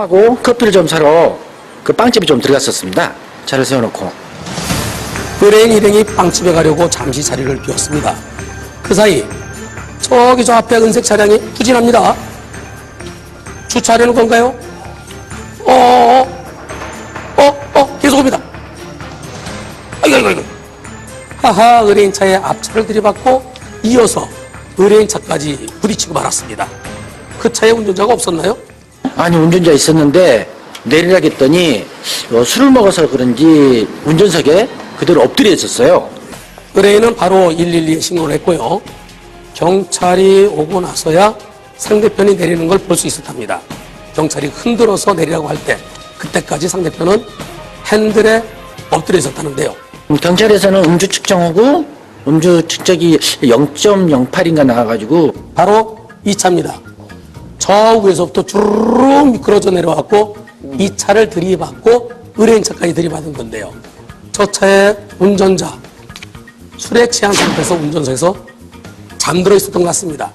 차하고 커피를 좀 사러 그 빵집에 좀 들어갔었습니다. 차를 세워놓고. 의뢰인 일행이 빵집에 가려고 잠시 자리를 비웠습니다. 그 사이 저기 저 앞에 은색 차량이 후진합니다. 주차하려는 건가요? 계속 옵니다. 아이고. 하하, 의뢰인 차에 앞차를 들이받고 이어서 의뢰인 차까지 부딪히고 말았습니다. 그 차에 운전자가 없었나요? 아니, 운전자 있었는데 내리라고 했더니 술을 먹어서 그런지 운전석에 그대로 엎드려 있었어요. 의뢰인은 바로 112에 신고를 했고요. 경찰이 오고 나서야 상대편이 내리는 걸 볼 수 있었답니다. 경찰이 흔들어서 내리라고 할 때 그때까지 상대편은 핸들에 엎드려 있었다는데요. 경찰에서는 음주 측정하고 음주 측정이 0.08인가 나와가지고 바로 이 차입니다. 저 위에서부터 주르륵 미끄러져 내려왔고 이 차를 들이받고 의뢰인 차까지 들이받은 건데요. 저 차의 운전자 술에 취한 상태에서 운전석에서 잠들어 있었던 것 같습니다.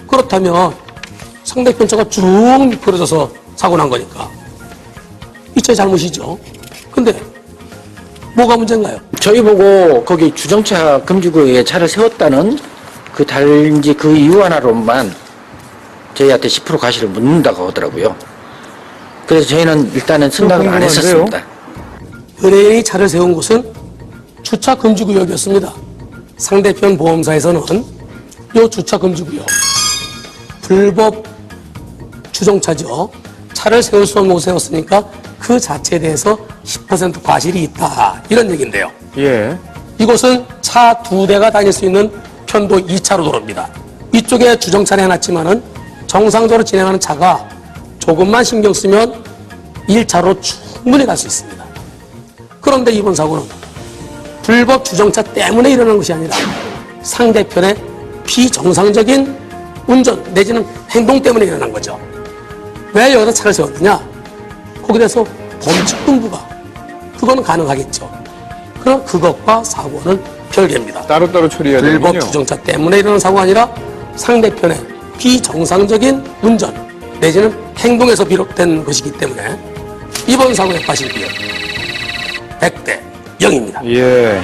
그렇다면 상대편 차가 쭉 미끄러져서 사고 난 거니까 이 차의 잘못이죠. 근데 뭐가 문제인가요? 저희 보고 거기 주정차 금지구역에 차를 세웠다는 그 달인지 그 이유 하나로만 저희한테 10% 과실을 묻는다고 하더라고요. 그래서 저희는 일단은 승낙을 안 했었습니다. 의뢰인이 차를 세운 곳은 주차 금지구역이었습니다. 상대편 보험사에서는 이 주차 금지구역 불법 주정차죠. 차를 세울 수 없는 곳에 세웠으니까 그 자체에 대해서 10% 과실이 있다, 이런 얘기인데요. 예. 이곳은 차 2대가 다닐 수 있는 편도 2차로 도로입니다. 이쪽에 주정차를 해놨지만은 정상적으로 진행하는 차가 조금만 신경 쓰면 1차로 충분히 갈 수 있습니다. 그런데 이번 사고는 불법 주정차 때문에 일어난 것이 아니라 상대편의 비정상적인 운전 내지는 행동 때문에 일어난 거죠. 왜 여기다 차를 세웠느냐? 거기에 대해서 범칙 등부가 그거는 가능하겠죠. 그럼 그것과 사고는 별개입니다. 따로따로 처리해야 되는군요. 불법 주정차 때문에 일어난 사고가 아니라 상대편의 비정상적인 운전 내지는 행동에서 비롯된 것이기 때문에 이번 사고의 과실비율 100대 0입니다. 예.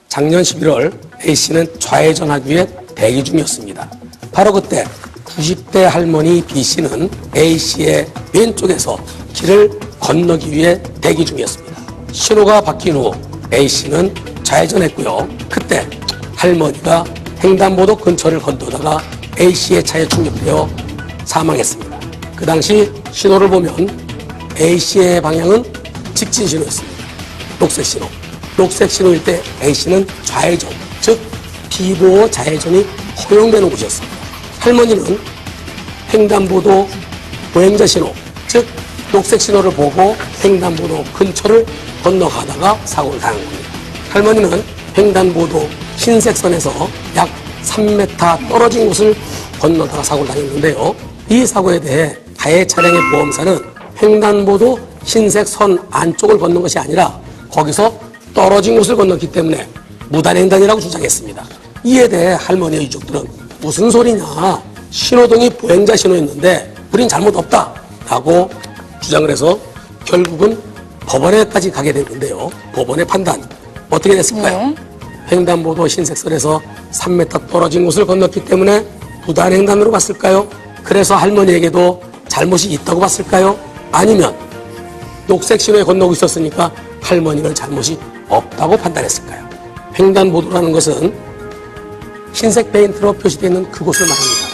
작년 11월 A씨는 좌회전하기 위해 대기 중이었습니다. 바로 그때 90대 할머니 B씨는 A씨의 왼쪽에서 길을 건너기 위해 대기 중이었습니다. 신호가 바뀐 후 A씨는 좌회전했고요. 그때 할머니가 횡단보도 근처를 건너다가 A씨의 차에 충격되어 사망했습니다. 그 당시 신호를 보면 A씨의 방향은 직진 신호였습니다. 녹색 신호. 녹색 신호일 때 A씨는 좌회전, 즉 비보호 좌회전이 허용되는 곳이었습니다. 할머니는 횡단보도 보행자 신호, 즉 녹색 신호를 보고 횡단보도 근처를 건너가다가 사고를 당한 겁니다. 할머니는 횡단보도 흰색 선에서 약 3m 떨어진 곳을 건너다가 사고를 당했는데요. 이 사고에 대해 가해 차량의 보험사는 횡단보도 흰색 선 안쪽을 건넌 것이 아니라 거기서 떨어진 곳을 건넜기 때문에 무단횡단이라고 주장했습니다. 이에 대해 할머니의 유족들은 무슨 소리냐, 신호등이 보행자 신호였는데 우린 잘못 없다 라고 주장을 해서 결국은 법원에까지 가게 됐는데요. 법원의 판단 어떻게 됐을까요? 횡단보도 흰색선에서 3m 떨어진 곳을 건넜기 때문에 무단횡단으로 봤을까요? 그래서 할머니에게도 잘못이 있다고 봤을까요? 아니면 녹색 신호에 건너고 있었으니까 할머니는 잘못이 없다고 판단했을까요? 횡단보도라는 것은 흰색 페인트로 표시되어 있는 그곳을 말합니다.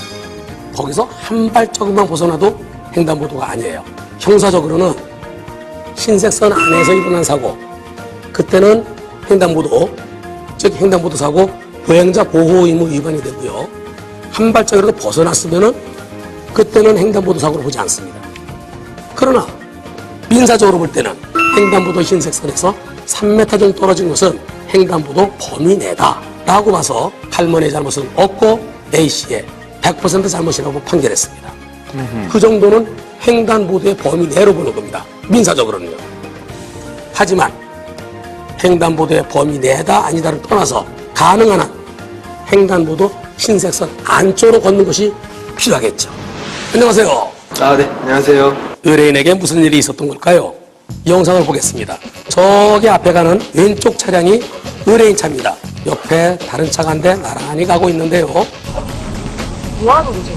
거기서 한 발자국만 벗어나도 횡단보도가 아니에요. 형사적으로는 흰색 선 안에서 일어난 사고, 그때는 횡단보도, 즉 횡단보도 사고 보행자 보호 의무 위반이 되고요. 한 발자국이라도 벗어났으면은 그때는 횡단보도 사고를 보지 않습니다. 그러나 민사적으로 볼 때는 횡단보도 흰색 선에서 3m 정도 떨어진 곳은 횡단보도 범위 내다라고 봐서 할머니의 잘못은 없고 A씨의 100% 잘못이라고 판결했습니다. 그 정도는 횡단보도의 범위 내로 보는 겁니다. 민사적으로는요. 하지만 횡단보도의 범위 내다 아니다를 떠나서 가능한 한 횡단보도 흰색선 안쪽으로 걷는 것이 필요하겠죠. 안녕하세요. 아, 네. 안녕하세요. 의뢰인에게 무슨 일이 있었던 걸까요? 영상을 보겠습니다. 저기 앞에 가는 왼쪽 차량이 의뢰인 차입니다. 옆에 다른 차가 한 대 나란히 가고 있는데요. 뭐 하는 거죠?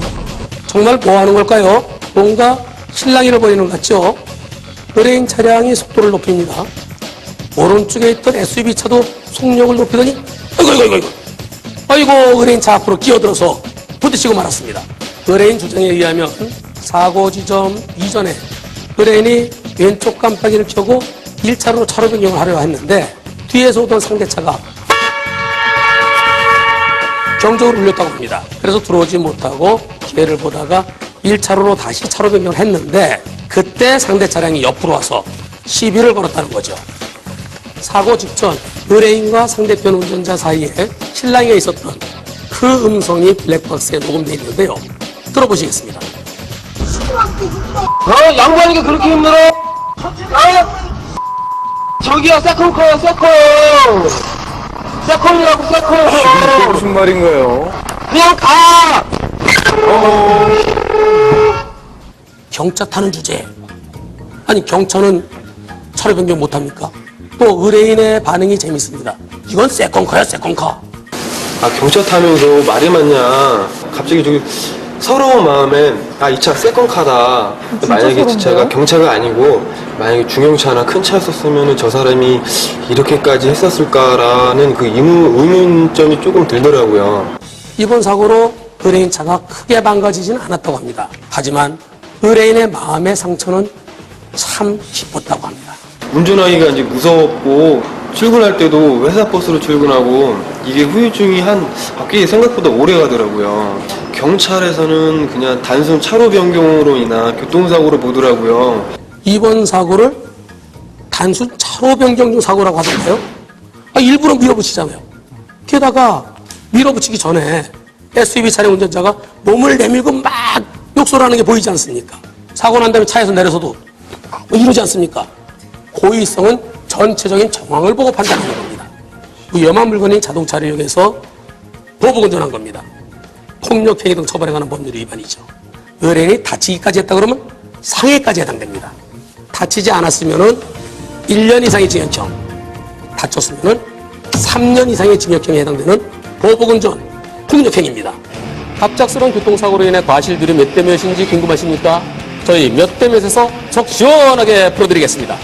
정말 뭐 하는 걸까요? 뭔가 실랑이를 벌이는 것 같죠? 의뢰인 차량이 속도를 높입니다. 오른쪽에 있던 SUV 차도 속력을 높이더니 아이고 의뢰인 차 앞으로 끼어들어서 부딪히고 말았습니다. 의뢰인 주장에 의하면 사고 지점 이전에 의뢰인이 왼쪽 깜빡이를 켜고 1차로로 차로 변경을 하려 했는데 뒤에서 오던 상대차가 경적을 울렸다고 합니다. 그래서 들어오지 못하고 기회를 보다가 1차로로 다시 차로 변경을 했는데 그때 상대 차량이 옆으로 와서 시비를 걸었다는 거죠. 사고 직전 의뢰인과 상대편 운전자 사이에 실랑이가 있었던 그 음성이 블랙박스에 녹음되어 있는데요. 들어보시겠습니다. 양보하는 게 그렇게 힘들어? 저기야, 세컨커야, 세컨! 세컨이라고, 세컨! 무슨 말인 거예요? 그냥 가! 경차 타는 주제에 아니 경차는 차로 변경 못합니까? 또 의뢰인의 반응이 재밌습니다. 이건 세컨카야 세컨카. 아, 경차 타면서 말이 많냐. 갑자기 저기 서러운 마음엔, 아, 이 차 세컨카다. 만약에 이 차가 경차가 아니고, 만약에 중형차나 큰 차였었으면 저 사람이 이렇게까지 했었을까라는 그 의문점이 조금 들더라고요. 이번 사고로 의뢰인 차가 크게 망가지지는 않았다고 합니다. 하지만 의뢰인의 마음의 상처는 참 깊었다고 합니다. 운전하기가 이제 무서웠고, 출근할 때도 회사 버스로 출근하고, 이게 후유증이 바뀌기 생각보다 오래 가더라고요. 경찰에서는 그냥 단순 차로 변경으로 인한 교통사고로 보더라고요. 이번 사고를 단순 차로 변경 중 사고라고 하던가요? 일부러 밀어붙이잖아요. 게다가 밀어붙이기 전에 SUV 차량 운전자가 몸을 내밀고 막 욕설하는 게 보이지 않습니까? 사고 난 다음에 차에서 내려서도 이러지 않습니까? 고의성은 전체적인 정황을 보고 판단하는 겁니다. 위험한 물건인 자동차를 이용해서 보복운전한 겁니다. 폭력행위 등 처벌에 관한 법률 위반이죠. 의뢰인이 다치기까지 했다 그러면 상해까지 해당됩니다. 다치지 않았으면 1년 이상의 징역형, 다쳤으면 3년 이상의 징역형에 해당되는 보복운전, 폭력행위입니다. 갑작스러운 교통사고로 인해 과실들이 몇 대 몇인지 궁금하십니까? 저희 몇 대 몇에서 속 시원하게 풀어드리겠습니다.